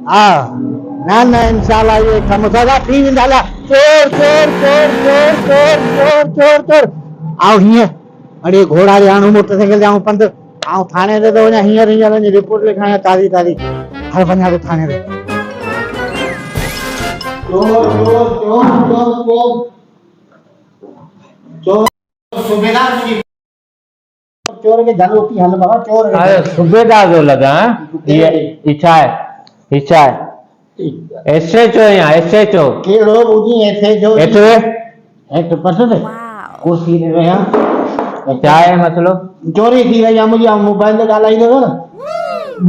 हाँ ना ना इंशाल्लाह ये समोसा फ्री इंशाल्लाह चोर चोर चोर चोर चोर चोर चोर चोर आओ हीअं अड़े घोड़ा ॾे आणो मोटरसाइकिल जाऊं पंधि आऊं थाने ते थो वञा हींअर हींअर वञी रिपोर्ट लिखायां ताज़ी ताज़ी हल वञा थो थाने ते चोर चोर चोर चोर चोर चोर सूबेदार जी चोर के जलोती हल बाबा चोर अरे सूबेदार जो लगा ये इच्छा है ऐसे चो यहाँ ऐसे चो केड़ो बुझी ऐसे जो एटो एक पसंद है कुर्सी दे रहा क्या है मतलब चोरी थी वई आहे मुंहिंजी मोबाइल ते ॻाल्हाईंदो न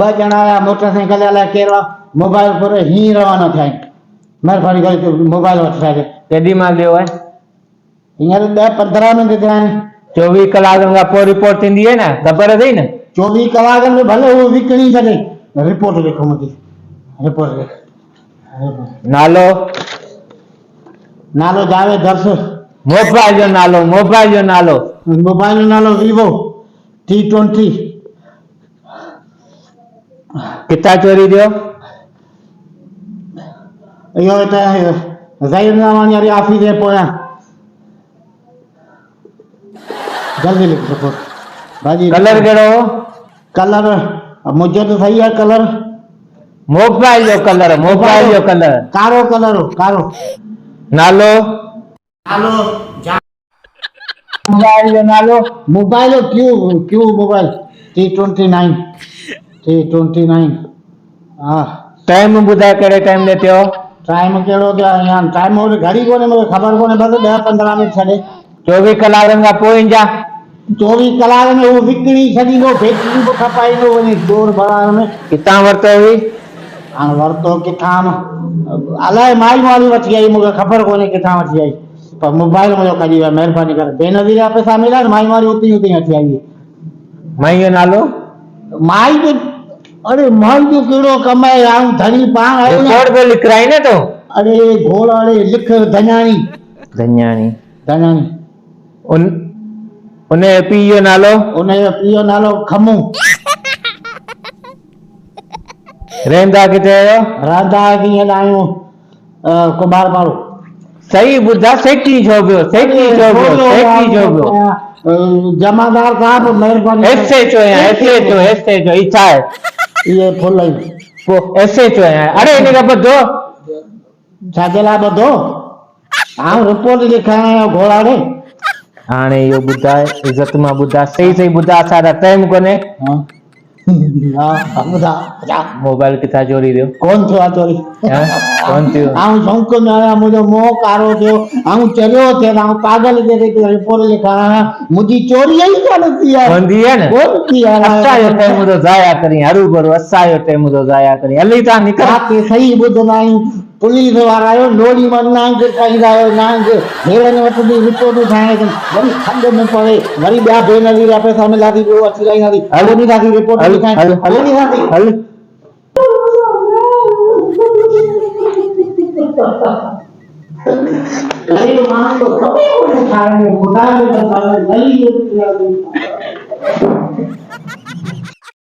ॿ ॼणा आया मोटरसाइकिल वाला कहिड़ा मोबाइल पर हीअं रवाना थिया आहिनि महिरबानी करे मोबाइल वठी छॾियो केॾी महिल ॾियो आहे हींअर 10-15 मिंट थिया आहिनि 24 कलाकनि खां पोइ रिपोर्ट थींदी आहे न ख़बर अथई न 24 कलाकनि में भले उहो विकिणी छॾे रिपोर्ट लिखो मुंहिंजी रिपोर्ट लिख नालो नालो जावेद दर्श मोबाइल जो नालो मोबाइल जो नालो वीवो T20 किथां चोरी थियो इहो हिते ज़हीर नावानी वारी ऑफिस जे पोयां जल्दी लिख रिपोर्ट भाजी कलर कहिड़ो हो कलर मुंहिंजो त सही आहे कलर मोबाइल जो कलर कारो कलर हो कारो नालो मोबाइल जो नालो मोबाइल क्यू मोबाइल T29 हाँ टाइम ॿुधाए कहिड़े टाइम ते थियो टाइम कहिड़ो थियो आहे या टाइम घड़ी कोन्हे मूंखे ख़बर कोन्हे बसि 10-15 मिंट छॾे 24 कलाकनि खां पोइ ईंदा 24 कलाक में उहो विकिणी छॾींदो बैटरी बि खपाईंदो वञी चोर भराइण में किथां वरितो हुई हाणे वरितो किथां अलाए माई वारी वठी आई मूंखे ख़बर कोन्हे किथां वठी आई पर मोबाइल मुंहिंजो कढी विया महिरबानी करे बेनज़ीर जा पैसा मिलिया न माई वारी उती वठी आई माई जो नालो माई जो अरे माई जो कहिड़ो कमाए आऊं धनी पाण आयो रिपोर्ट पे लिख रहा है ना तो अरे घोड़ा अरे लिख धन्याणी उन पीउ जो नालो खमू रहंदा किथे आहियो राधा कीअं आहियूं कुमार पाड़ो सही ॿुधा सेठी छो पियो जमादार साहब महिरबानी ऐसे चो इच्छा है ये फुल वो ऐसे चो है अरे इन्हें का बदो छाजे लाइ ॿधो आऊं रिपोर्ट लिखाइण आयो घोड़ा ॾे हाणे इहो ॿुधाए इज़त मां ॿुधा सही ॿुधा असांजा टाइम कोन्हे मोबाइल किथां चोरी थियो कोन थियो आहे चोरी कोन थियो आऊं शौंक़ में आहियां मुंहिंजो मोह कारो थियो आऊं चरियो थिए आऊं पागल जे रिपोर्ट लिखाइण मुंहिंजी चोरी ई कोन थी आहे कोन थी आहे न कोन थी आहे असांजो टाइम थो ज़ाया करी हरू भरू असांजो टाइम थो ज़ाया करी हली तव्हां निकिर सही ॿुधंदा आहियूं पुलिस वारा आहियो लोड़ी मां नांग पाईंदा आहियो नांग हेड़नि वटि रिपोर्टूं ठाहिण वरी खंड में पवे वरी ॿिया बेनज़ीर जा पैसा मिला थी ॿियो अची रही हलो नी दादी रिपोर्ट लिखाइण हलो नी दादी हल नहीं मान तो कभी कोई खाने में बुढ़ा में तो नहीं